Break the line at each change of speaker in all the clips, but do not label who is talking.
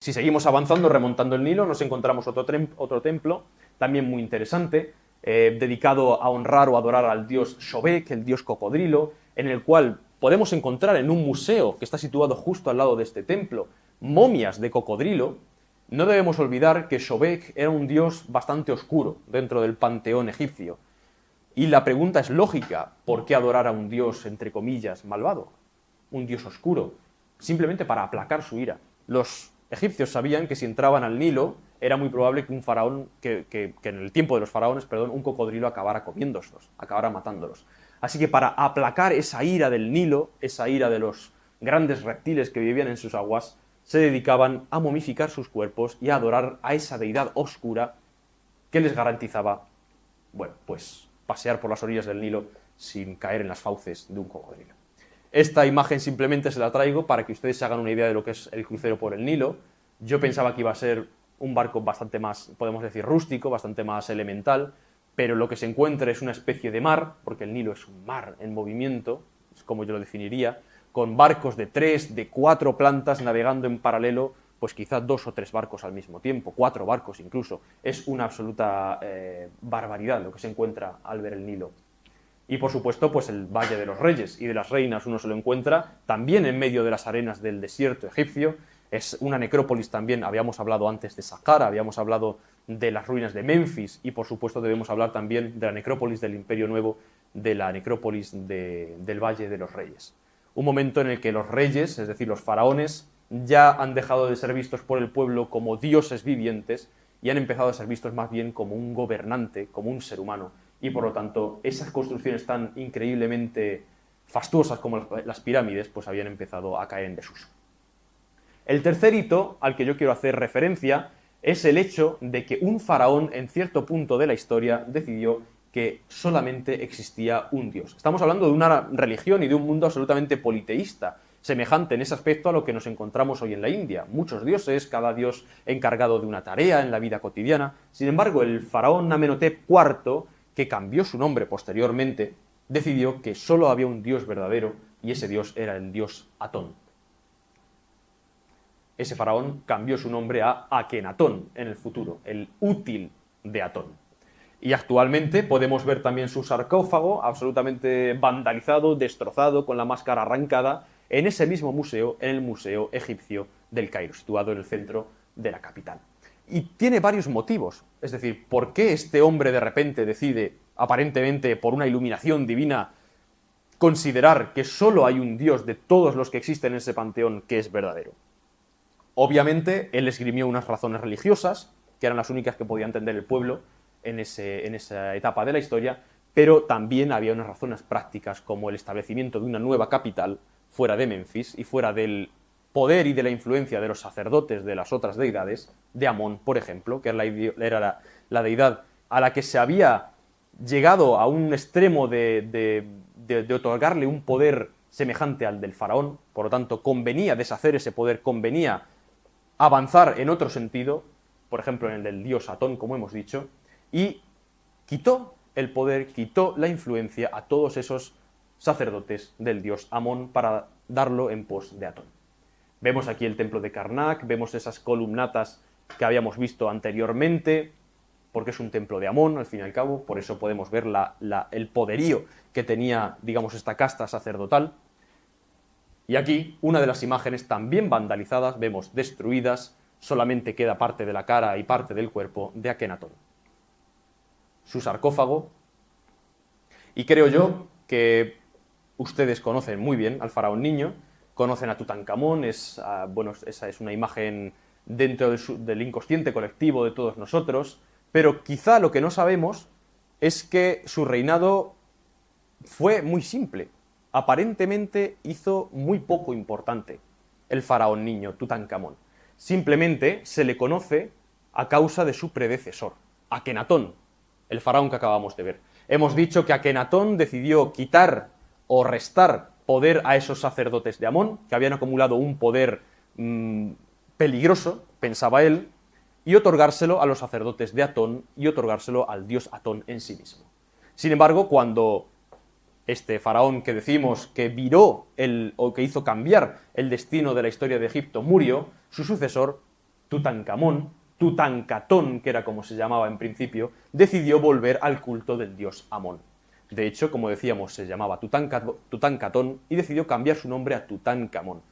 Si seguimos avanzando, remontando el Nilo, nos encontramos otro templo, también muy interesante, dedicado a honrar o adorar al dios Sobek, el dios cocodrilo, en el cual podemos encontrar en un museo que está situado justo al lado de este templo momias de cocodrilo. No debemos olvidar que Sobek era un dios bastante oscuro dentro del panteón egipcio. Y la pregunta es lógica: ¿por qué adorar a un dios, entre comillas, malvado? Un dios oscuro, simplemente para aplacar su ira. Los egipcios sabían que si entraban al Nilo era muy probable que un faraón, que en el tiempo de los faraones, un cocodrilo acabara comiéndolos, acabara matándolos. Así que para aplacar esa ira del Nilo, esa ira de los grandes reptiles que vivían en sus aguas, se dedicaban a momificar sus cuerpos y a adorar a esa deidad oscura que les garantizaba, bueno, pues pasear por las orillas del Nilo sin caer en las fauces de un cocodrilo. Esta imagen simplemente se la traigo para que ustedes se hagan una idea de lo que es el crucero por el Nilo. Yo pensaba que iba a ser un barco bastante más, podemos decir, rústico, bastante más elemental, pero lo que se encuentra es una especie de mar, porque el Nilo es un mar en movimiento, es como yo lo definiría, con barcos de 3, de 4 plantas navegando en paralelo, pues quizás 2 o 3 barcos al mismo tiempo, 4 barcos incluso. Es una absoluta barbaridad lo que se encuentra al ver el Nilo. Y por supuesto, pues el Valle de los Reyes y de las Reinas uno se lo encuentra también en medio de las arenas del desierto egipcio. Es una necrópolis también, habíamos hablado antes de Saqqara, habíamos hablado de las ruinas de Menfis y por supuesto debemos hablar también de la necrópolis del Imperio Nuevo, de la necrópolis del Valle de los Reyes. Un momento en el que los reyes, es decir, los faraones, ya han dejado de ser vistos por el pueblo como dioses vivientes y han empezado a ser vistos más bien como un gobernante, como un ser humano. Y por lo tanto, esas construcciones tan increíblemente fastuosas como las pirámides, pues habían empezado a caer en desuso. El tercer hito al que yo quiero hacer referencia es el hecho de que un faraón en cierto punto de la historia decidió que solamente existía un dios. Estamos hablando de una religión y de un mundo absolutamente politeísta, semejante en ese aspecto a lo que nos encontramos hoy en la India. Muchos dioses, cada dios encargado de una tarea en la vida cotidiana. Sin embargo, el faraón Amenhotep IV, que cambió su nombre posteriormente, decidió que solo había un dios verdadero y ese dios era el dios Atón. Ese faraón cambió su nombre a Akenatón en el futuro, el útil de Atón. Y actualmente podemos ver también su sarcófago absolutamente vandalizado, destrozado, con la máscara arrancada, en ese mismo museo, en el Museo Egipcio del Cairo, situado en el centro de la capital. Y tiene varios motivos, es decir, ¿por qué este hombre de repente decide, aparentemente por una iluminación divina, considerar que solo hay un dios de todos los que existen en ese panteón que es verdadero? Obviamente, él esgrimió unas razones religiosas, que eran las únicas que podía entender el pueblo en esa etapa de la historia, pero también había unas razones prácticas, como el establecimiento de una nueva capital fuera de Menfis y fuera del poder y de la influencia de los sacerdotes de las otras deidades, de Amón, por ejemplo, que era la deidad a la que se había llegado a un extremo de otorgarle un poder semejante al del faraón. Por lo tanto, convenía deshacer ese poder, convenía avanzar en otro sentido, por ejemplo en el del dios Atón, como hemos dicho, y quitó el poder, quitó la influencia a todos esos sacerdotes del dios Amón para darlo en pos de Atón. Vemos aquí el templo de Karnak, vemos esas columnatas que habíamos visto anteriormente, porque es un templo de Amón, al fin y al cabo, por eso podemos ver el poderío que tenía, digamos, esta casta sacerdotal. Y aquí, una de las imágenes también vandalizadas, vemos destruidas, solamente queda parte de la cara y parte del cuerpo de Akenatón. Su sarcófago, y creo yo que ustedes conocen muy bien al faraón niño, conocen a Tutankamón, esa es una imagen dentro del inconsciente colectivo de todos nosotros, pero quizá lo que no sabemos es que su reinado fue muy simple. Aparentemente hizo muy poco importante el faraón niño, Tutankamón. Simplemente se le conoce a causa de su predecesor, Akenatón, el faraón que acabamos de ver. Hemos dicho que Akenatón decidió quitar o restar poder a esos sacerdotes de Amón, que habían acumulado un poder peligroso, pensaba él, y otorgárselo a los sacerdotes de Atón y otorgárselo al dios Atón en sí mismo. Sin embargo, cuando este faraón que decimos que viró o que hizo cambiar el destino de la historia de Egipto murió, su sucesor Tutankamón, Tutankatón, que era como se llamaba en principio, decidió volver al culto del dios Amón. De hecho, como decíamos, se llamaba Tutankatón y decidió cambiar su nombre a Tutankamón.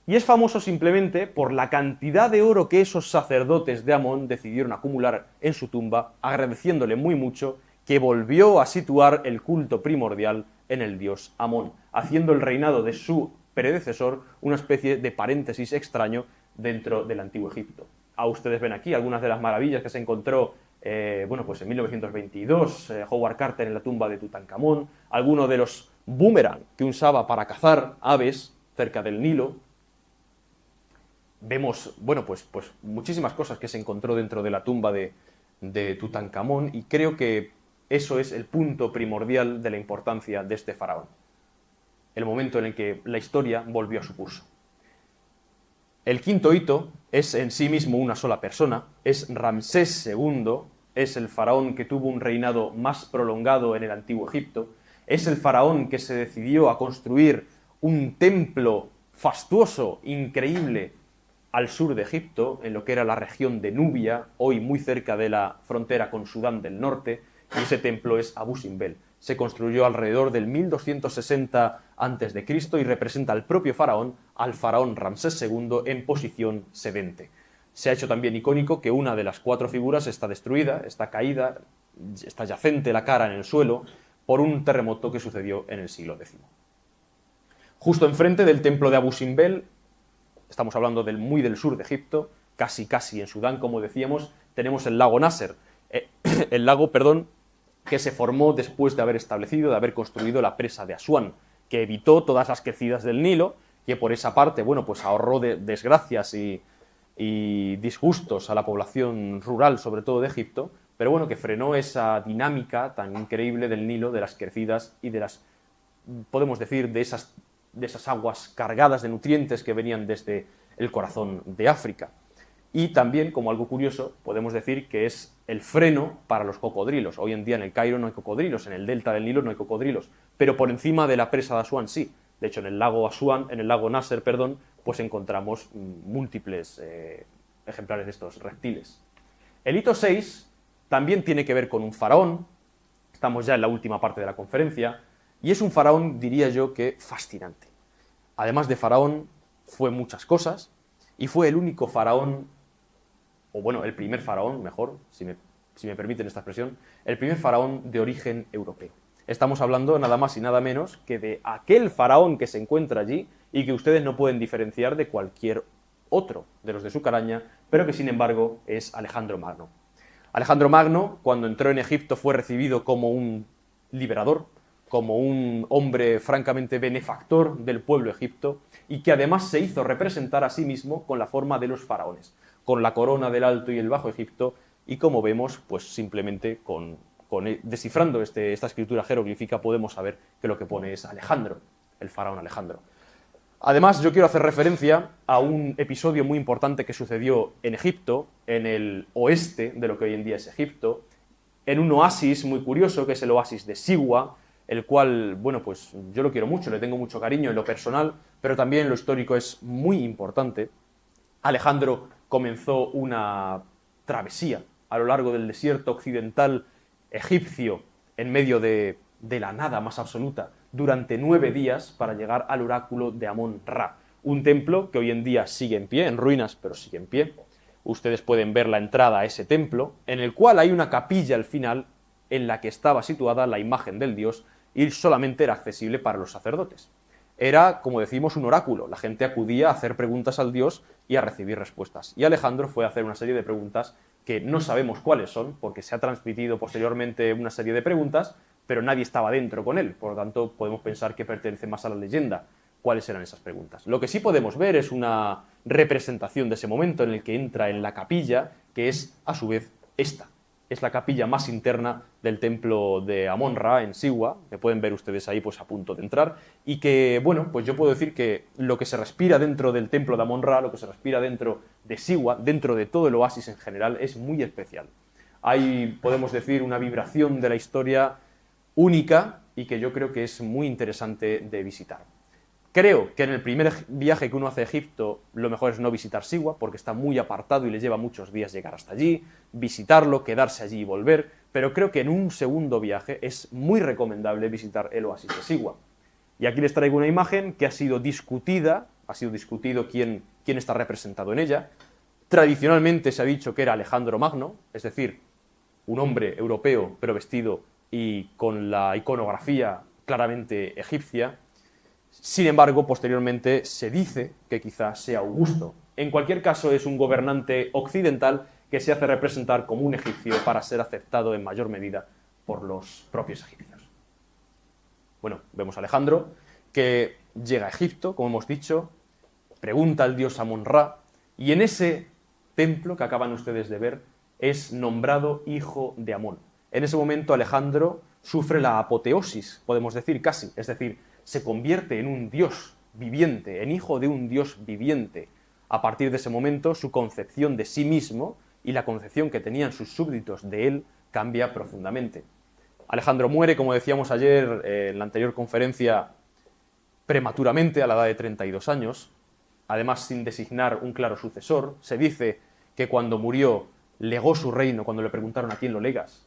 Y es famoso simplemente por la cantidad de oro que esos sacerdotes de Amón decidieron acumular en su tumba, agradeciéndole muy mucho que volvió a situar el culto primordial en el dios Amón, haciendo el reinado de su predecesor una especie de paréntesis extraño dentro del antiguo Egipto. Ustedes ven aquí algunas de las maravillas que se encontró pues en 1922, Howard Carter en la tumba de Tutankamón, algunos de los boomerang que usaba para cazar aves cerca del Nilo. Vemos, pues muchísimas cosas que se encontró dentro de la tumba de Tutankamón, y creo que eso es el punto primordial de la importancia de este faraón. El momento en el que la historia volvió a su curso. El quinto hito es en sí mismo una sola persona, es Ramsés II, es el faraón que tuvo un reinado más prolongado en el antiguo Egipto, es el faraón que se decidió a construir un templo fastuoso, increíble, al sur de Egipto, en lo que era la región de Nubia, hoy muy cerca de la frontera con Sudán del Norte, y ese templo es Abu Simbel. Se construyó alrededor del 1260 a.C. y representa al propio faraón, al faraón Ramsés II, en posición sedente. Se ha hecho también icónico que una de las 4 figuras está destruida, está caída, está yacente la cara en el suelo, por un terremoto que sucedió en el siglo X. Justo enfrente del templo de Abu Simbel, estamos hablando muy del sur de Egipto, casi en Sudán, como decíamos, tenemos el lago Nasser, que se formó después de haber construido la presa de Asuán, que evitó todas las crecidas del Nilo, que por esa parte, pues ahorró desgracias y disgustos a la población rural, sobre todo de Egipto, pero que frenó esa dinámica tan increíble del Nilo, de las crecidas y podemos decir, de esas aguas cargadas de nutrientes que venían desde el corazón de África. Y también, como algo curioso, podemos decir que es el freno para los cocodrilos. Hoy en día en el Cairo no hay cocodrilos, en el delta del Nilo no hay cocodrilos, pero por encima de la presa de Asuán sí. De hecho, en el lago Nasser, pues encontramos múltiples ejemplares de estos reptiles. El hito 6 también tiene que ver con un faraón. Estamos ya en la última parte de la conferencia, y es un faraón, diría yo, que fascinante. Además de faraón, fue muchas cosas, y fue el único faraón, el primer faraón, mejor, si me permiten esta expresión, el primer faraón de origen europeo. Estamos hablando nada más y nada menos que de aquel faraón que se encuentra allí y que ustedes no pueden diferenciar de cualquier otro de los de su calaña, pero que sin embargo es Alejandro Magno. Alejandro Magno, cuando entró en Egipto, fue recibido como un liberador, como un hombre francamente benefactor del pueblo egipto, y que además se hizo representar a sí mismo con la forma de los faraones, con la corona del Alto y el Bajo Egipto, y como vemos, pues simplemente descifrando esta escritura jeroglífica podemos saber que lo que pone es Alejandro, el faraón Alejandro. Además, yo quiero hacer referencia a un episodio muy importante que sucedió en Egipto, en el oeste de lo que hoy en día es Egipto, en un oasis muy curioso, que es el oasis de Siwa, el cual, pues yo lo quiero mucho, le tengo mucho cariño en lo personal, pero también en lo histórico es muy importante. Alejandro comenzó una travesía a lo largo del desierto occidental egipcio, en medio de la nada más absoluta, durante 9 días para llegar al oráculo de Amón-Ra, un templo que hoy en día sigue en pie, en ruinas, pero sigue en pie. Ustedes pueden ver la entrada a ese templo, en el cual hay una capilla al final en la que estaba situada la imagen del dios y solamente era accesible para los sacerdotes. Era, como decimos, un oráculo. La gente acudía a hacer preguntas al dios y a recibir respuestas. Y Alejandro fue a hacer una serie de preguntas que no sabemos cuáles son, porque se ha transmitido posteriormente una serie de preguntas, pero nadie estaba dentro con él. Por lo tanto, podemos pensar que pertenece más a la leyenda cuáles eran esas preguntas. Lo que sí podemos ver es una representación de ese momento en el que entra en la capilla, que es, a su vez, esta. Es la capilla más interna del templo de Amón-Ra en Siwa, que pueden ver ustedes ahí pues a punto de entrar, y que, pues yo puedo decir que lo que se respira dentro del templo de Amón-Ra, lo que se respira dentro de Siwa, dentro de todo el oasis en general, es muy especial. Hay, podemos decir, una vibración de la historia única y que yo creo que es muy interesante de visitar. Creo que en el primer viaje que uno hace a Egipto, lo mejor es no visitar Siwa, porque está muy apartado y le lleva muchos días llegar hasta allí, visitarlo, quedarse allí y volver, pero creo que en un segundo viaje es muy recomendable visitar el oasis de Siwa. Y aquí les traigo una imagen que ha sido discutida, ha sido discutido quién está representado en ella. Tradicionalmente se ha dicho que era Alejandro Magno, es decir, un hombre europeo pero vestido y con la iconografía claramente egipcia. Sin embargo, posteriormente se dice que quizás sea Augusto. En cualquier caso, es un gobernante occidental que se hace representar como un egipcio para ser aceptado en mayor medida por los propios egipcios. Bueno, vemos a Alejandro, que llega a Egipto, como hemos dicho, pregunta al dios Amon-Ra, y en ese templo que acaban ustedes de ver, es nombrado hijo de Amón. En ese momento Alejandro sufre la apoteosis, podemos decir casi, es decir, se convierte en un dios viviente, en hijo de un dios viviente. A partir de ese momento, su concepción de sí mismo y la concepción que tenían sus súbditos de él cambia profundamente. Alejandro muere, como decíamos ayer en la anterior conferencia, prematuramente, a la edad de 32 años, además sin designar un claro sucesor. Se dice que cuando murió legó su reino, cuando le preguntaron a quién lo legas,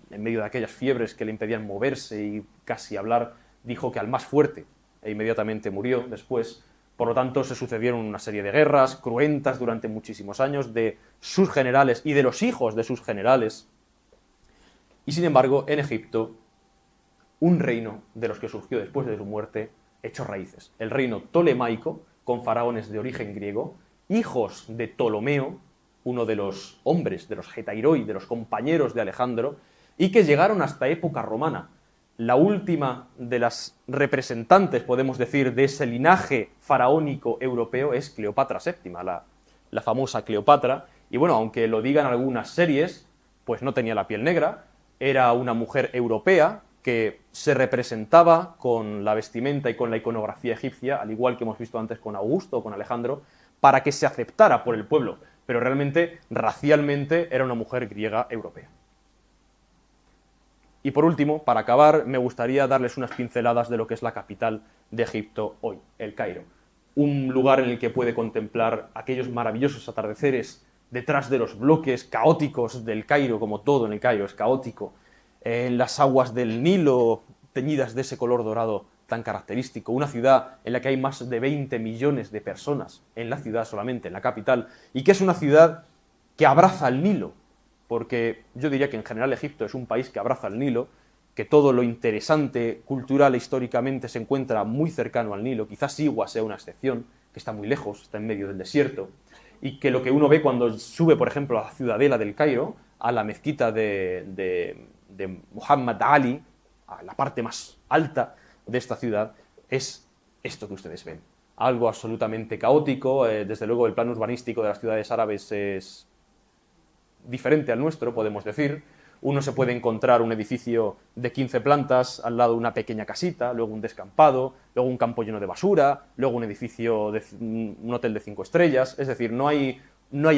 en medio de aquellas fiebres que le impedían moverse y casi hablar, dijo que al más fuerte, e inmediatamente murió después. Por lo tanto, se sucedieron una serie de guerras cruentas durante muchísimos años de sus generales y de los hijos de sus generales. Y sin embargo, en Egipto, un reino de los que surgió después de su muerte echó raíces. El reino tolemaico, con faraones de origen griego, hijos de Ptolomeo, uno de los hombres, de los getairoi, de los compañeros de Alejandro, y que llegaron hasta época romana. La última de las representantes, podemos decir, de ese linaje faraónico europeo es Cleopatra VII, la famosa Cleopatra. Y bueno, aunque lo digan algunas series, pues no tenía la piel negra, era una mujer europea que se representaba con la vestimenta y con la iconografía egipcia, al igual que hemos visto antes con Augusto o con Alejandro, para que se aceptara por el pueblo, pero realmente, racialmente, era una mujer griega europea. Y por último, para acabar, me gustaría darles unas pinceladas de lo que es la capital de Egipto hoy, El Cairo. Un lugar en el que puede contemplar aquellos maravillosos atardeceres detrás de los bloques caóticos del Cairo, como todo en El Cairo es caótico, en las aguas del Nilo teñidas de ese color dorado tan característico, una ciudad en la que hay más de 20 millones de personas, en la ciudad solamente, en la capital, y que es una ciudad que abraza el Nilo, porque yo diría que en general Egipto es un país que abraza el Nilo, que todo lo interesante, cultural e históricamente se encuentra muy cercano al Nilo, quizás Siwa sea una excepción, que está muy lejos, está en medio del desierto, y que lo que uno ve cuando sube, por ejemplo, a la ciudadela del Cairo, a la mezquita de Muhammad Ali, a la parte más alta de esta ciudad, es esto que ustedes ven. Algo absolutamente caótico, desde luego el plano urbanístico de las ciudades árabes es diferente al nuestro, podemos decir. Uno se puede encontrar un edificio de 15 plantas, al lado una pequeña casita, luego un descampado, luego un campo lleno de basura, luego un edificio, un hotel de 5 estrellas, es decir, no hay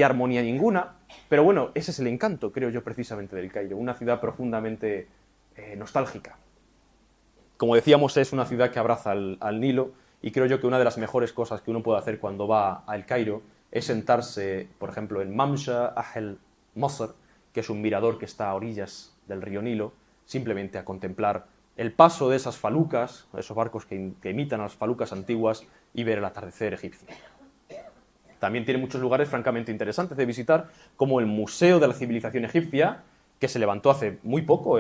armonía ninguna, pero bueno, ese es el encanto, creo yo, precisamente del Cairo, una ciudad profundamente nostálgica. Como decíamos, es una ciudad que abraza al Nilo, y creo yo que una de las mejores cosas que uno puede hacer cuando va al Cairo es sentarse, por ejemplo, en Mamsha Ahel Masr, que es un mirador que está a orillas del río Nilo, simplemente a contemplar el paso de esas falucas, esos barcos que imitan a las falucas antiguas, y ver el atardecer egipcio. También tiene muchos lugares francamente interesantes de visitar, como el Museo de la Civilización Egipcia, que se levantó hace muy poco,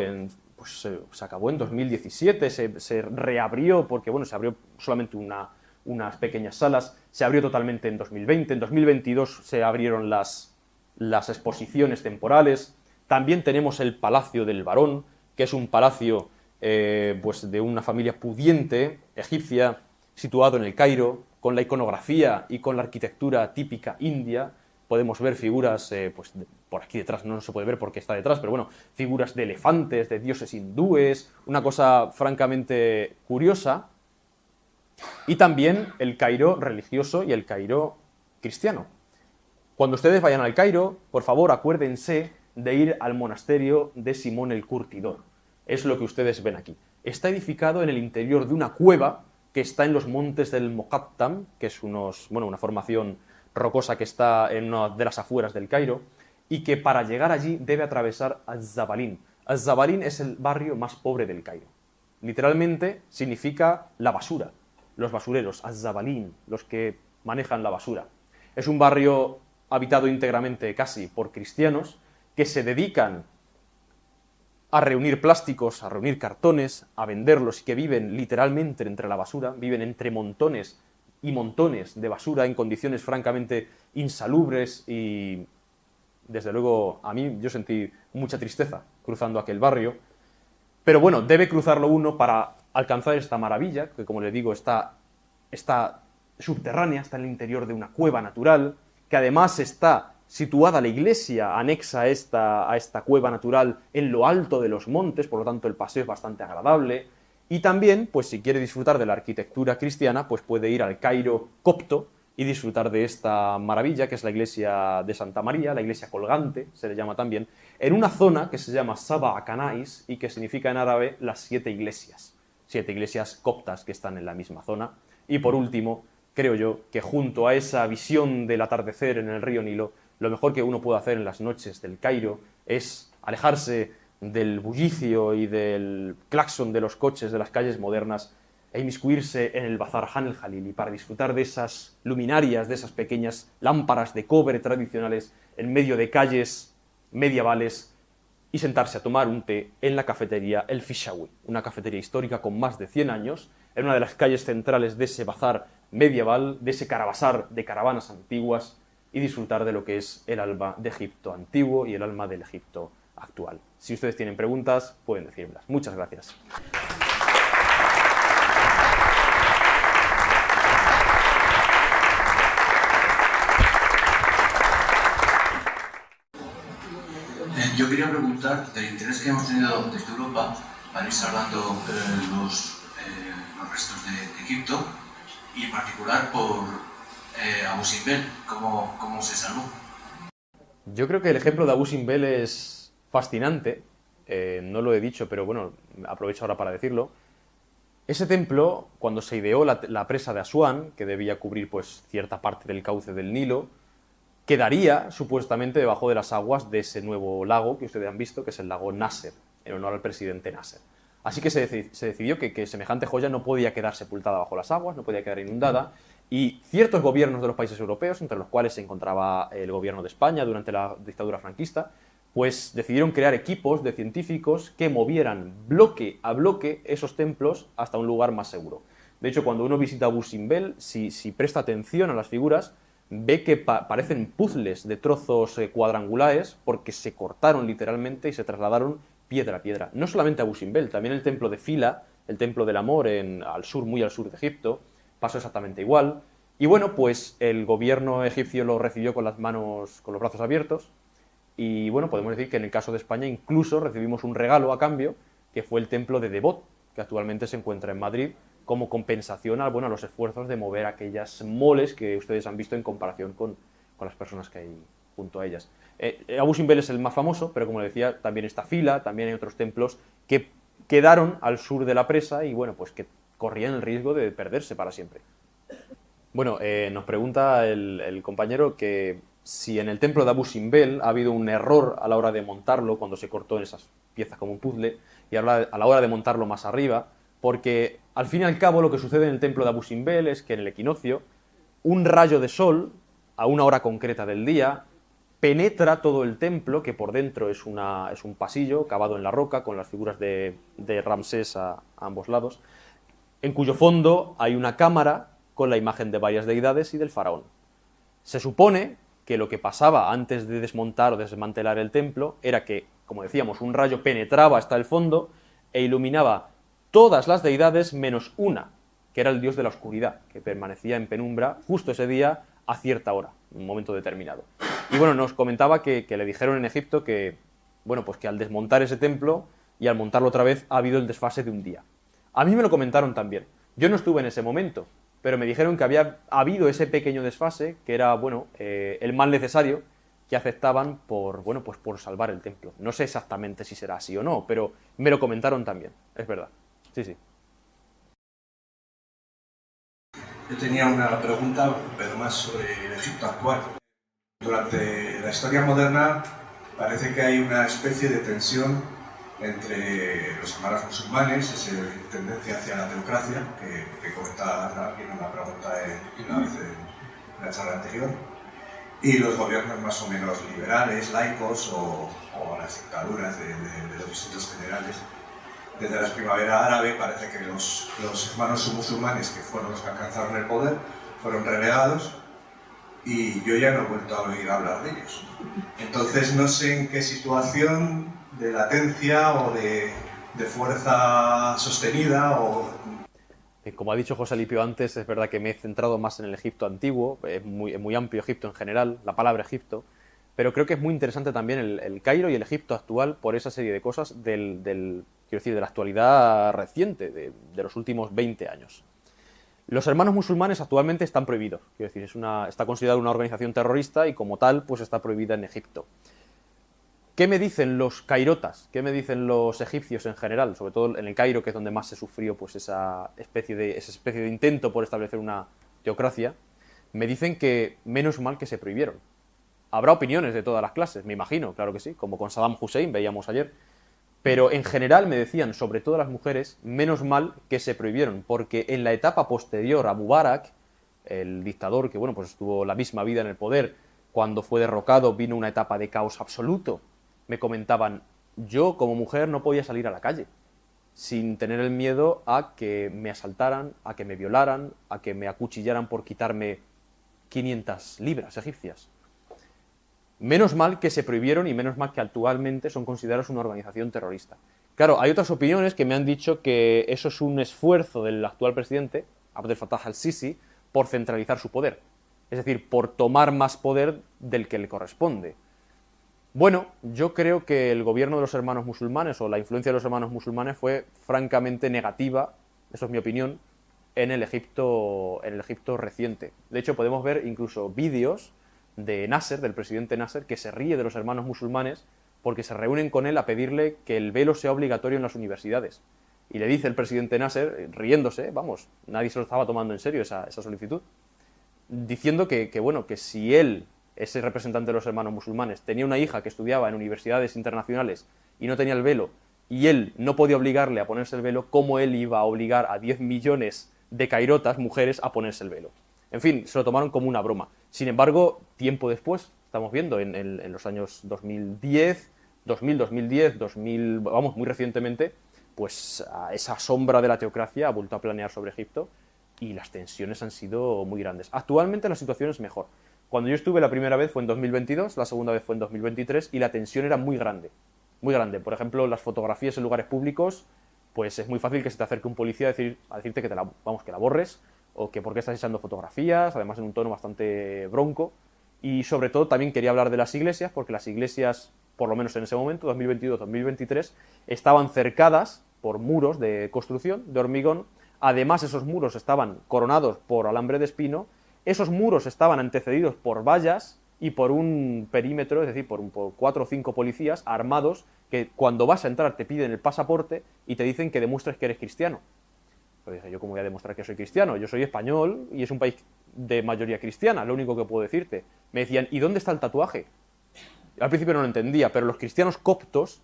se acabó en 2017, se reabrió porque bueno, se abrió solamente unas pequeñas salas, se abrió totalmente en 2020, en 2022 se abrieron las exposiciones temporales. También tenemos el Palacio del Barón, que es un palacio de una familia pudiente egipcia, situado en el Cairo, con la iconografía y con la arquitectura típica india. Podemos ver figuras, por aquí detrás no se puede ver porque está detrás, pero bueno, figuras de elefantes, de dioses hindúes, una cosa francamente curiosa. Y también el Cairo religioso y el Cairo cristiano. Cuando ustedes vayan al Cairo, por favor, acuérdense de ir al monasterio de Simón el Curtidor. Es lo que ustedes ven aquí. Está edificado en el interior de una cueva que que está en los montes del Moqattam, que es una formación rocosa que está en una de las afueras del Cairo, y que para llegar allí debe atravesar Az-Zabalin. Az-Zabalin es el barrio más pobre del Cairo. Literalmente significa la basura, los basureros, Az-Zabalin, los que manejan la basura. Es un barrio habitado íntegramente casi por cristianos que se dedican a reunir plásticos, a reunir cartones, a venderlos y que viven literalmente entre la basura, viven entre montones y montones de basura en condiciones francamente insalubres y, desde luego, yo sentí mucha tristeza cruzando aquel barrio. Pero bueno, debe cruzarlo uno para alcanzar esta maravilla, que como le digo está subterránea, está en el interior de una cueva natural, que además está situada la iglesia anexa a esta cueva natural en lo alto de los montes, por lo tanto el paseo es bastante agradable. Y también, pues si quiere disfrutar de la arquitectura cristiana, pues puede ir al Cairo copto y disfrutar de esta maravilla, que es la iglesia de Santa María, la iglesia colgante, se le llama también, en una zona que se llama Saba Kanais y que significa en árabe las 7 iglesias coptas que están en la misma zona. Y por último, creo yo que junto a esa visión del atardecer en el río Nilo, lo mejor que uno puede hacer en las noches del Cairo es alejarse del bullicio y del claxon de los coches de las calles modernas e inmiscuirse en el Bazar Han el-Jalili para disfrutar de esas luminarias, de esas pequeñas lámparas de cobre tradicionales en medio de calles medievales y sentarse a tomar un té en la cafetería El Fishawi, una cafetería histórica con más de 100 años, en una de las calles centrales de ese bazar medieval, de ese carabasar de caravanas antiguas, y disfrutar de lo que es el alma de Egipto antiguo y el alma del Egipto actual. Si ustedes tienen preguntas, pueden decírmelas. Muchas gracias.
Yo quería preguntar, del interés que hemos tenido desde Europa para ir salvando los restos de Egipto, y en particular por Abu Simbel, cómo se salvó.
Yo creo que el ejemplo de Abu Simbel es fascinante, no lo he dicho, pero bueno, aprovecho ahora para decirlo. Ese templo, cuando se ideó la presa de Asuán, que debía cubrir pues cierta parte del cauce del Nilo, quedaría supuestamente debajo de las aguas de ese nuevo lago que ustedes han visto, que es el lago Nasser, en honor al presidente Nasser. Así que se decidió que semejante joya no podía quedar sepultada bajo las aguas, no podía quedar inundada, y ciertos gobiernos de los países europeos, entre los cuales se encontraba el gobierno de España durante la dictadura franquista, pues decidieron crear equipos de científicos que movieran bloque a bloque esos templos hasta un lugar más seguro. De hecho, cuando uno visita Abu Simbel, si presta atención a las figuras, ve que parecen puzzles de trozos cuadrangulares porque se cortaron literalmente y se trasladaron piedra a piedra. No solamente Abu Simbel, también el templo de Fila, el templo del amor al sur, muy al sur de Egipto, pasó exactamente igual. Y bueno, pues el gobierno egipcio lo recibió con los brazos abiertos. Y bueno, podemos decir que en el caso de España incluso recibimos un regalo a cambio, que fue el templo de Devot, que actualmente se encuentra en Madrid, como compensación a los esfuerzos de mover aquellas moles que ustedes han visto en comparación con las personas que hay junto a ellas. Abu Simbel es el más famoso, pero como le decía, también está Fila, también hay otros templos que quedaron al sur de la presa y bueno, pues que corrían el riesgo de perderse para siempre. Bueno, nos pregunta el compañero que si en el templo de Abu Simbel ha habido un error a la hora de montarlo, cuando se cortó en esas piezas como un puzzle, y a la hora de montarlo más arriba, porque al fin y al cabo lo que sucede en el templo de Abu Simbel es que en el equinoccio un rayo de sol a una hora concreta del día penetra todo el templo, que por dentro es un pasillo cavado en la roca con las figuras de Ramsés a ambos lados, en cuyo fondo hay una cámara con la imagen de varias deidades y del faraón. Se supone que lo que pasaba antes de desmontar o desmantelar el templo era que, como decíamos, un rayo penetraba hasta el fondo e iluminaba todas las deidades menos una, que era el dios de la oscuridad, que permanecía en penumbra justo ese día a cierta hora, en un momento determinado. Y bueno, nos comentaba que le dijeron en Egipto que, bueno, pues que al desmontar ese templo y al montarlo otra vez ha habido el desfase de un día. A mí me lo comentaron también. Yo no estuve en ese momento, pero me dijeron que había habido ese pequeño desfase, que era, el mal necesario que aceptaban por salvar el templo. No sé exactamente si será así o no, pero me lo comentaron también, es verdad. Sí, sí.
Yo tenía una pregunta, pero más sobre el Egipto actual. Durante la historia moderna parece que hay una especie de tensión entre los hermanos musulmanes, esa tendencia hacia la teocracia, que comentaba alguien en una pregunta una vez en la charla anterior, y los gobiernos más o menos liberales, laicos o las dictaduras de los distintos generales. Desde la primavera árabe parece que los hermanos musulmanes, que fueron los que alcanzaron el poder, fueron relegados y yo ya no he vuelto a oír hablar de ellos. Entonces no sé en qué situación de latencia o de fuerza sostenida o...
Como ha dicho José Lipio antes, es verdad que me he centrado más en el Egipto antiguo, es muy amplio Egipto en general, la palabra Egipto, pero creo que es muy interesante también el Cairo y el Egipto actual por esa serie de cosas quiero decir, de la actualidad reciente, de los últimos 20 años. Los hermanos musulmanes actualmente están prohibidos, quiero decir, está considerada una organización terrorista y como tal pues está prohibida en Egipto. ¿Qué me dicen los cairotas? ¿Qué me dicen los egipcios en general? Sobre todo en el Cairo, que es donde más se sufrió pues, esa especie de intento por establecer una teocracia. Me dicen que menos mal que se prohibieron. Habrá opiniones de todas las clases, me imagino, claro que sí, como con Saddam Hussein veíamos ayer. Pero en general me decían, sobre todo las mujeres, menos mal que se prohibieron, porque en la etapa posterior a Mubarak, el dictador que bueno, pues estuvo la misma vida en el poder, cuando fue derrocado vino una etapa de caos absoluto. Me comentaban, yo como mujer no podía salir a la calle sin tener el miedo a que me asaltaran, a que me violaran, a que me acuchillaran por quitarme 500 libras egipcias. Menos mal que se prohibieron y menos mal que actualmente son considerados una organización terrorista. Claro, hay otras opiniones que me han dicho que eso es un esfuerzo del actual presidente, Abdel Fattah al-Sisi, por centralizar su poder. Es decir, por tomar más poder del que le corresponde. Bueno, yo creo que el gobierno de los hermanos musulmanes o la influencia de los hermanos musulmanes fue francamente negativa, eso es mi opinión, en el Egipto reciente. De hecho, podemos ver incluso vídeos de Nasser, del presidente Nasser, que se ríe de los hermanos musulmanes porque se reúnen con él a pedirle que el velo sea obligatorio en las universidades. Y le dice el presidente Nasser, riéndose, vamos, nadie se lo estaba tomando en serio esa solicitud, diciendo que si él, ese representante de los hermanos musulmanes, tenía una hija que estudiaba en universidades internacionales y no tenía el velo, y él no podía obligarle a ponerse el velo, ¿cómo él iba a obligar a 10 millones de cairotas, mujeres, a ponerse el velo? En fin, se lo tomaron como una broma. Sin embargo, tiempo después, estamos viendo en los años 2010, 2000, vamos, muy recientemente, pues esa sombra de la teocracia ha vuelto a planear sobre Egipto y las tensiones han sido muy grandes. Actualmente la situación es mejor. Cuando yo estuve la primera vez fue en 2022, la segunda vez fue en 2023 y la tensión era muy grande. Muy grande. Por ejemplo, las fotografías en lugares públicos, pues es muy fácil que se te acerque un policía a decirte que que la borres o que por qué estás echando fotografías, además en un tono bastante bronco. Y sobre todo también quería hablar de las iglesias, porque las iglesias, por lo menos en ese momento, 2022-2023, estaban cercadas por muros de construcción, de hormigón. Además, esos muros estaban coronados por alambre de espino. Esos muros estaban antecedidos por vallas y por un perímetro, es decir, por 4 o 5 policías armados que cuando vas a entrar te piden el pasaporte y te dicen que demuestres que eres cristiano. Pues dije, ¿yo cómo voy a demostrar que soy cristiano? Yo soy español y es un país de mayoría cristiana, lo único que puedo decirte. Me decían, ¿y dónde está el tatuaje? Al principio no lo entendía, pero los cristianos coptos,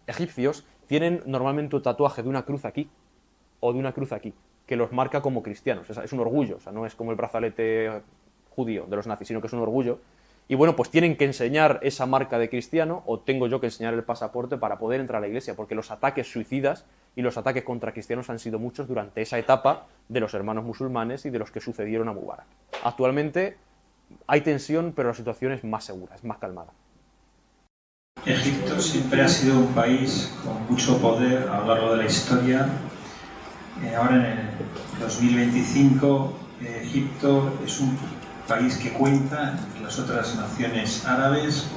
egipcios, tienen normalmente un tatuaje de una cruz aquí o de una cruz aquí, que los marca como cristianos. Es un orgullo, o sea, no es como el brazalete judío de los nazis, sino que es un orgullo. Y bueno, pues tienen que enseñar esa marca de cristiano o tengo yo que enseñar el pasaporte para poder entrar a la iglesia, porque los ataques suicidas y los ataques contra cristianos han sido muchos durante esa etapa de los hermanos musulmanes y de los que sucedieron a Mubarak. Actualmente hay tensión, pero la situación es más segura, es más calmada.
Egipto siempre ha sido un país con mucho poder a lo largo de la historia. Ahora en el 2025 Egipto es un país que cuenta entre las otras naciones árabes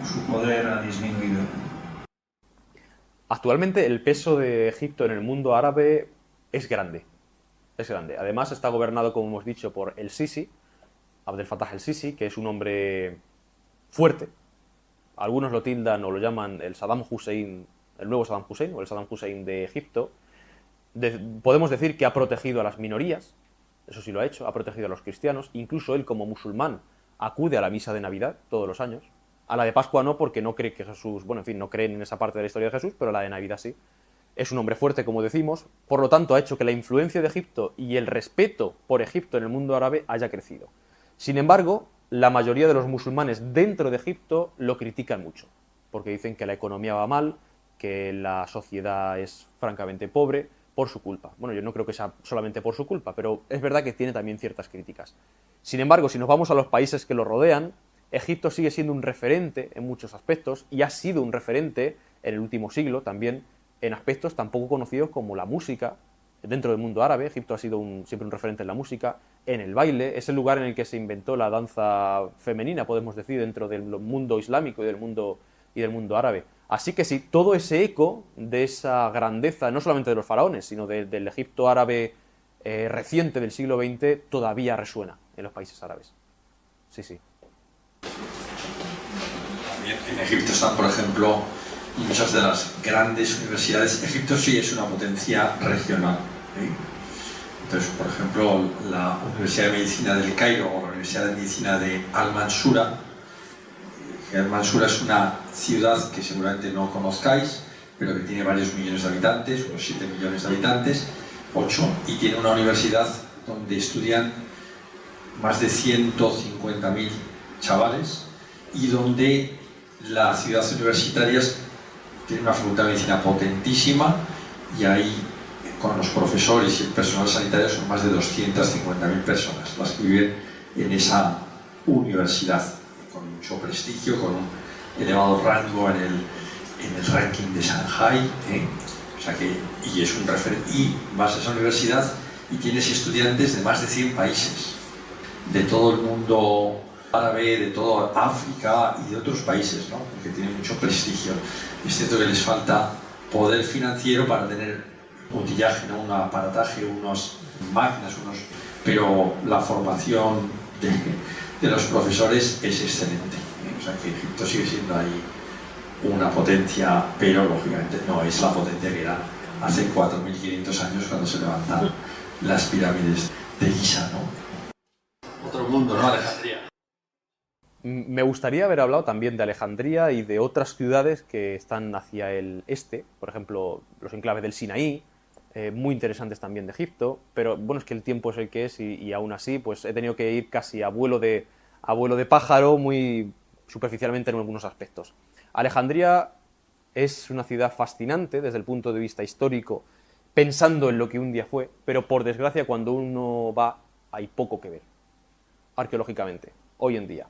o su poder ha disminuido.
Actualmente el peso de Egipto en el mundo árabe es grande. Es grande. Además está gobernado, como hemos dicho, por el Sisi, Abdel Fattah el-Sisi, que es un hombre fuerte. Algunos lo tildan o lo llaman el Saddam Hussein, el nuevo Saddam Hussein o el Saddam Hussein de Egipto. Podemos decir que ha protegido a las minorías, eso sí lo ha hecho, ha protegido a los cristianos, incluso él como musulmán acude a la misa de Navidad todos los años, a la de Pascua no, porque no cree que Jesús, bueno, en fin, no creen en esa parte de la historia de Jesús, pero la de Navidad sí. Es un hombre fuerte, como decimos, por lo tanto ha hecho que la influencia de Egipto y el respeto por Egipto en el mundo árabe haya crecido. Sin embargo, la mayoría de los musulmanes dentro de Egipto lo critican mucho, porque dicen que la economía va mal, que la sociedad es francamente pobre, por su culpa. Bueno, yo no creo que sea solamente por su culpa, pero es verdad que tiene también ciertas críticas. Sin embargo, si nos vamos a los países que lo rodean, Egipto sigue siendo un referente en muchos aspectos y ha sido un referente en el último siglo también en aspectos tan poco conocidos como la música. Dentro del mundo árabe, Egipto ha sido siempre un referente en la música, en el baile, es el lugar en el que se inventó la danza femenina, podemos decir, dentro del mundo islámico y del mundo árabe. Así que sí, todo ese eco de esa grandeza, no solamente de los faraones, sino del Egipto árabe reciente del siglo XX, todavía resuena en los países árabes. Sí, sí.
También en Egipto están, por ejemplo, muchas de las grandes universidades. Egipto sí es una potencia regional. Entonces, por ejemplo, la Universidad de Medicina del Cairo o la Universidad de Medicina de Al-Mansura. Al-Mansura es una ciudad que seguramente no conozcáis, pero que tiene varios millones de habitantes, unos 7 millones de habitantes, 8, y tiene una universidad donde estudian más de 150.000 chavales y donde la ciudad universitaria tiene una facultad de medicina potentísima y ahí con los profesores y el personal sanitario son más de 250.000 personas las que viven en esa universidad, con mucho prestigio, con un elevado rango en el ranking de Shanghai, O sea que, y es un referente, y vas a esa universidad y tienes estudiantes de más de 100 países, de todo el mundo árabe, de toda África y de otros países, ¿no? Porque tiene mucho prestigio. Es cierto que les falta poder financiero para tener utillaje, ¿no? Un aparataje, unas máquinas, pero la formación de los profesores es excelente. O sea que Egipto sigue siendo ahí una potencia, pero lógicamente no es la potencia que era hace 4.500 años cuando se levantaron las pirámides de Giza, ¿no? Otro mundo, ¿no? Alejandría.
Me gustaría haber hablado también de Alejandría y de otras ciudades que están hacia el este, por ejemplo, los enclaves del Sinaí, muy interesantes también de Egipto, pero bueno, es que el tiempo es el que es y aún así pues he tenido que ir casi a vuelo de pájaro, muy superficialmente en algunos aspectos. Alejandría es una ciudad fascinante desde el punto de vista histórico, pensando en lo que un día fue, pero por desgracia cuando uno va hay poco que ver, arqueológicamente, hoy en día.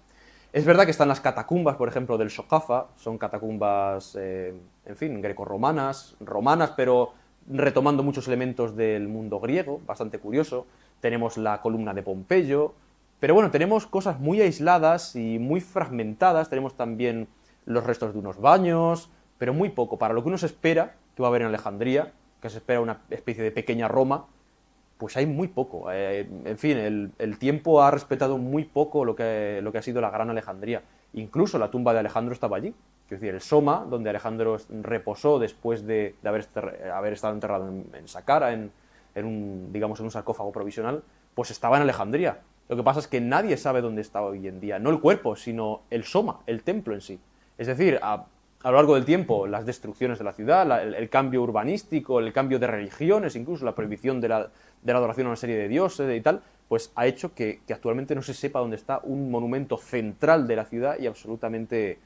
Es verdad que están las catacumbas, por ejemplo, del Socafa, son catacumbas, en fin, grecorromanas, romanas, pero retomando muchos elementos del mundo griego, bastante curioso. Tenemos la columna de Pompeyo, pero bueno, tenemos cosas muy aisladas y muy fragmentadas, tenemos también los restos de unos baños, pero muy poco. Para lo que uno se espera que va a haber en Alejandría, que se espera una especie de pequeña Roma, pues hay muy poco. En fin, el tiempo ha respetado muy poco lo que ha sido la Gran Alejandría. Incluso la tumba de Alejandro estaba allí. Es decir, el Soma, donde Alejandro reposó después de haber estado enterrado en Saqqara, en un sarcófago provisional, pues estaba en Alejandría. Lo que pasa es que nadie sabe dónde está hoy en día. No el cuerpo, sino el Soma, el templo en sí. Es decir, a lo largo del tiempo, las destrucciones de la ciudad, el cambio urbanístico, el cambio de religiones, incluso la prohibición de la adoración a una serie de dioses y tal, pues ha hecho que actualmente no se sepa dónde está un monumento central de la ciudad y absolutamente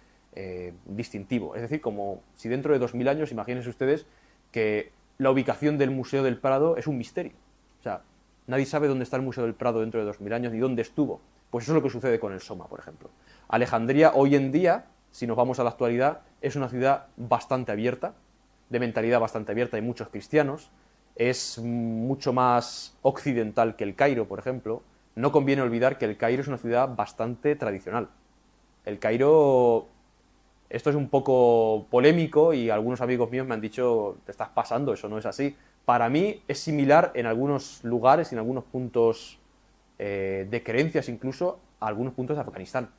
distintivo. Es decir, como si dentro de 2000 años, imagínense ustedes que la ubicación del Museo del Prado es un misterio. O sea, nadie sabe dónde está el Museo del Prado dentro de 2000 años ni dónde estuvo. Pues eso es lo que sucede con el Soma, por ejemplo. Alejandría, hoy en día, si nos vamos a la actualidad, es una ciudad bastante abierta, de mentalidad bastante abierta, hay muchos cristianos, es mucho más occidental que el Cairo, por ejemplo. No conviene olvidar que el Cairo es una ciudad bastante tradicional. El Cairo, esto es un poco polémico y algunos amigos míos me han dicho, te estás pasando, eso no es así. Para mí es similar en algunos lugares y en algunos puntos de creencias incluso a algunos puntos de Afganistán.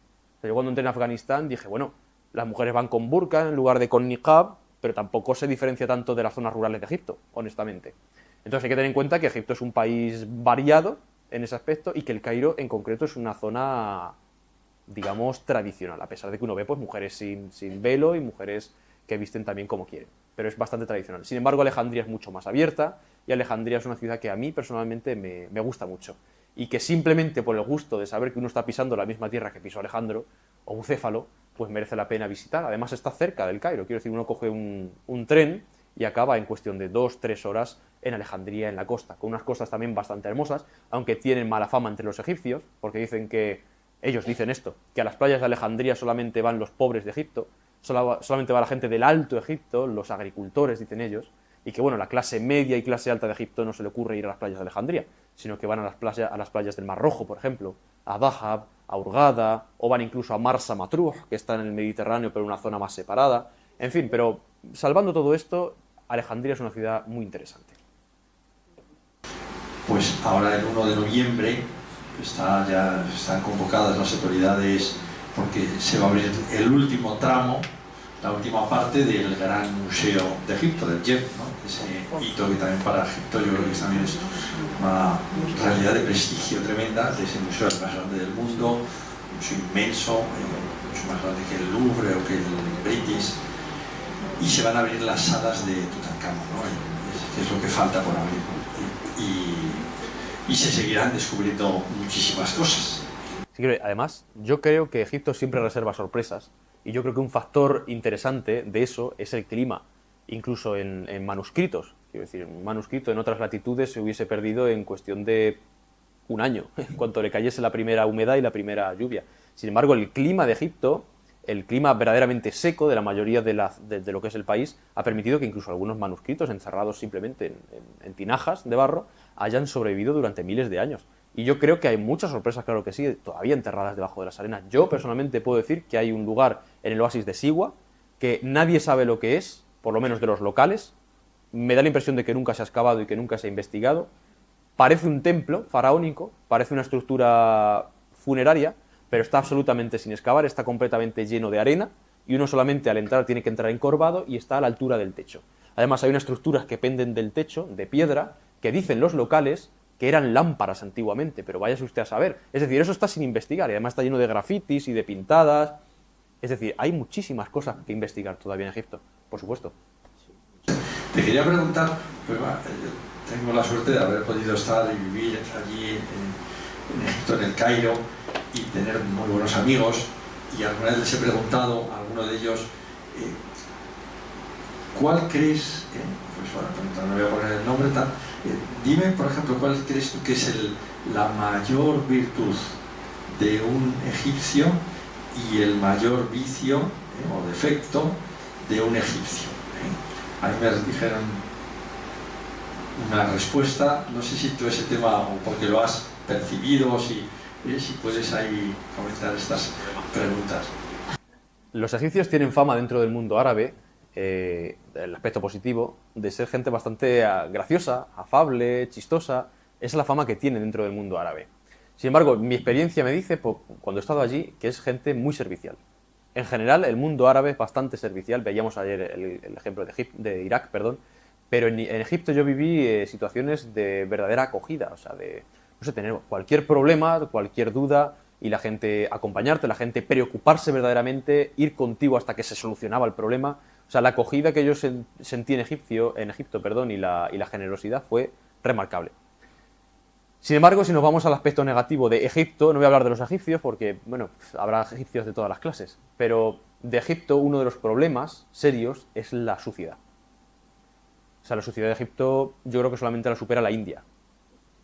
Yo cuando entré en Afganistán dije, bueno, las mujeres van con burka en lugar de con niqab, pero tampoco se diferencia tanto de las zonas rurales de Egipto, honestamente. Entonces hay que tener en cuenta que Egipto es un país variado, en ese aspecto y que el Cairo en concreto es una zona, digamos, tradicional, a pesar de que uno ve pues mujeres sin velo y mujeres que visten también como quieren, pero es bastante tradicional. Sin embargo, Alejandría es mucho más abierta y Alejandría es una ciudad que a mí personalmente me gusta mucho y que simplemente por el gusto de saber que uno está pisando la misma tierra que pisó Alejandro o Bucéfalo, pues merece la pena visitar. Además está cerca del Cairo, quiero decir, uno coge un tren y acaba en cuestión de 2-3 horas en Alejandría, en la costa, con unas costas también bastante hermosas, aunque tienen mala fama entre los egipcios, porque dicen que, ellos dicen esto, que a las playas de Alejandría solamente van los pobres de Egipto, solamente va la gente del Alto Egipto, los agricultores, dicen ellos, y que bueno, la clase media y clase alta de Egipto no se le ocurre ir a las playas de Alejandría, sino que van a las playas del Mar Rojo, por ejemplo, a Dahab, a Hurghada, o van incluso a Marsa Matruh, que está en el Mediterráneo, pero en una zona más separada. En fin, pero salvando todo esto, Alejandría es una ciudad muy interesante.
Pues ahora el 1 de noviembre ya están convocadas las autoridades porque se va a abrir el último tramo, la última parte del gran museo de Egipto, del JEP, ¿no? Ese hito que también para Egipto yo creo que también es una realidad de prestigio tremenda, de ese museo el más grande del mundo, un museo inmenso, mucho más grande que el Louvre o que el British, y se van a abrir las salas de Tutankamón, ¿no? Que es lo que falta por abrir, ¿no? Y se seguirán descubriendo muchísimas cosas.
Sí, además, yo creo que Egipto siempre reserva sorpresas y yo creo que un factor interesante de eso es el clima, incluso en manuscritos. Quiero decir, un manuscrito en otras latitudes se hubiese perdido en cuestión de un año, en cuanto le cayese la primera humedad y la primera lluvia. Sin embargo, el clima de Egipto, el clima verdaderamente seco de la mayoría de lo que es el país, ha permitido que incluso algunos manuscritos encerrados simplemente en tinajas de barro hayan sobrevivido durante miles de años. Y yo creo que hay muchas sorpresas, claro que sí, todavía enterradas debajo de las arenas. Yo personalmente puedo decir que hay un lugar en el oasis de Siwa que nadie sabe lo que es, por lo menos de los locales. Me da la impresión de que nunca se ha excavado y que nunca se ha investigado. Parece un templo faraónico, parece una estructura funeraria, pero está absolutamente sin excavar, está completamente lleno de arena y uno solamente al entrar tiene que entrar encorvado y está a la altura del techo. Además hay unas estructuras que penden del techo, de piedra, que dicen los locales que eran lámparas antiguamente, pero váyase usted a saber. Es decir, eso está sin investigar y además está lleno de grafitis y de pintadas. Es decir, hay muchísimas cosas que investigar todavía en Egipto, por supuesto.
Te quería preguntar, pues, tengo la suerte de haber podido estar y vivir allí en Egipto, en el Cairo, y tener muy buenos amigos, y alguna vez les he preguntado a alguno de ellos ¿cuál crees, pues bueno, no voy a poner el nombre tal, dime por ejemplo cuál crees tú que es la mayor virtud de un egipcio y el mayor vicio o defecto de un egipcio? A mí me dijeron una respuesta, no sé si tú ese tema o porque lo has percibido o si puedes ahí comentar estas preguntas.
Los egipcios tienen fama dentro del mundo árabe, el aspecto positivo, de ser gente bastante graciosa, afable, chistosa. Esa es la fama que tienen dentro del mundo árabe. Sin embargo, mi experiencia me dice, cuando he estado allí, que es gente muy servicial. En general, el mundo árabe es bastante servicial. Veíamos ayer el ejemplo de Irak, pero en Egipto yo viví situaciones de verdadera acogida, o sea, de no sé, tener cualquier problema, cualquier duda, y la gente acompañarte, la gente preocuparse verdaderamente, ir contigo hasta que se solucionaba el problema. O sea, la acogida que yo sentí en Egipto, y la generosidad fue remarcable. Sin embargo, si nos vamos al aspecto negativo de Egipto, no voy a hablar de los egipcios porque, bueno, habrá egipcios de todas las clases, pero de Egipto uno de los problemas serios es la suciedad. O sea, la suciedad de Egipto yo creo que solamente la supera la India.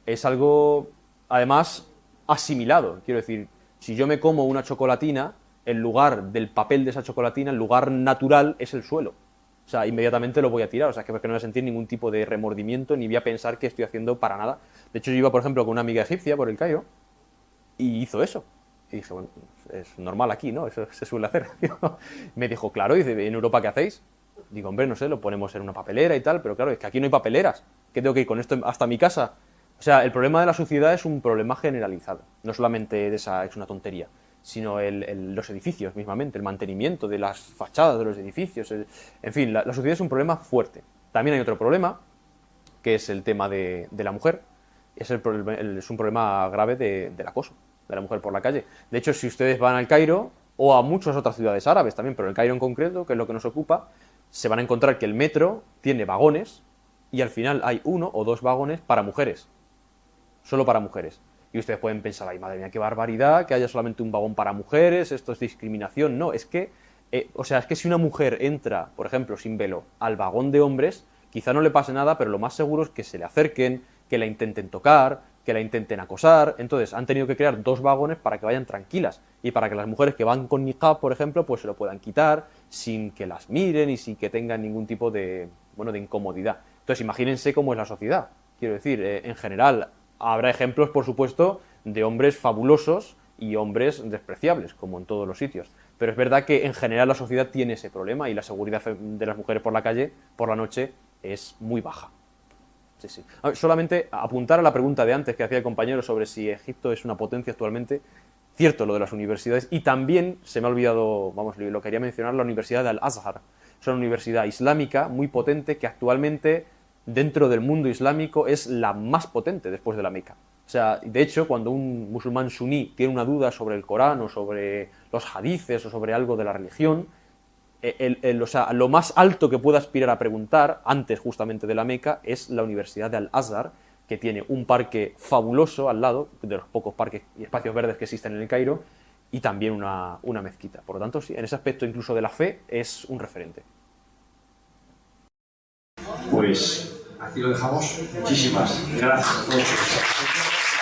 Es algo, además, asimilado. Quiero decir, si yo me como una chocolatina, el lugar del papel de esa chocolatina, el lugar natural es el suelo. O sea, inmediatamente lo voy a tirar. O sea, que no voy a sentir ningún tipo de remordimiento ni voy a pensar que estoy haciendo para nada. De hecho, yo iba, por ejemplo, con una amiga egipcia por el Cairo y hizo eso. Y dije, bueno, es normal aquí, ¿no? Eso se suele hacer. Me dijo, claro, y dice, ¿en Europa qué hacéis? Digo, hombre, no sé, lo ponemos en una papelera y tal, pero claro, es que aquí no hay papeleras. ¿Qué tengo que ir con esto hasta mi casa? O sea, el problema de la suciedad es un problema generalizado. No solamente es una tontería, sino los edificios mismamente, el mantenimiento de las fachadas de los edificios. En fin, la suciedad es un problema fuerte. También hay otro problema, que es el tema de la mujer, es un problema grave del acoso de la mujer por la calle. De hecho, si ustedes van al Cairo o a muchas otras ciudades árabes también, pero el Cairo en concreto, que es lo que nos ocupa, se van a encontrar que el metro tiene vagones y al final hay 1 o 2 vagones para mujeres. Solo para mujeres. Y ustedes pueden pensar, ay, madre mía, qué barbaridad, que haya solamente un vagón para mujeres, esto es discriminación. No, es que, es que si una mujer entra, por ejemplo, sin velo, al vagón de hombres, quizá no le pase nada, pero lo más seguro es que se le acerquen, que la intenten tocar, que la intenten acosar. Entonces han tenido que crear 2 vagones para que vayan tranquilas y para que las mujeres que van con niqab, por ejemplo, pues se lo puedan quitar sin que las miren y sin que tengan ningún tipo de incomodidad. Entonces imagínense cómo es la sociedad. Quiero decir, en general habrá ejemplos, por supuesto, de hombres fabulosos y hombres despreciables, como en todos los sitios. Pero es verdad que en general la sociedad tiene ese problema y la seguridad de las mujeres por la calle, por la noche, es muy baja. Sí, sí. Solamente apuntar a la pregunta de antes que hacía el compañero sobre si Egipto es una potencia actualmente. Cierto lo de las universidades. Y también se me ha olvidado, lo quería mencionar, la Universidad de Al-Azhar. Es una universidad islámica muy potente que actualmente dentro del mundo islámico es la más potente después de la Meca. O sea, de hecho, cuando un musulmán suní tiene una duda sobre el Corán o sobre los hadices o sobre algo de la religión, lo más alto que pueda aspirar a preguntar, antes justamente de la Meca, es la Universidad de Al-Azhar, que tiene un parque fabuloso al lado, de los pocos parques y espacios verdes que existen en el Cairo, y también una mezquita. Por lo tanto, sí, en ese aspecto incluso de la fe es un referente.
Pues aquí lo dejamos. Muchísimas gracias a todos.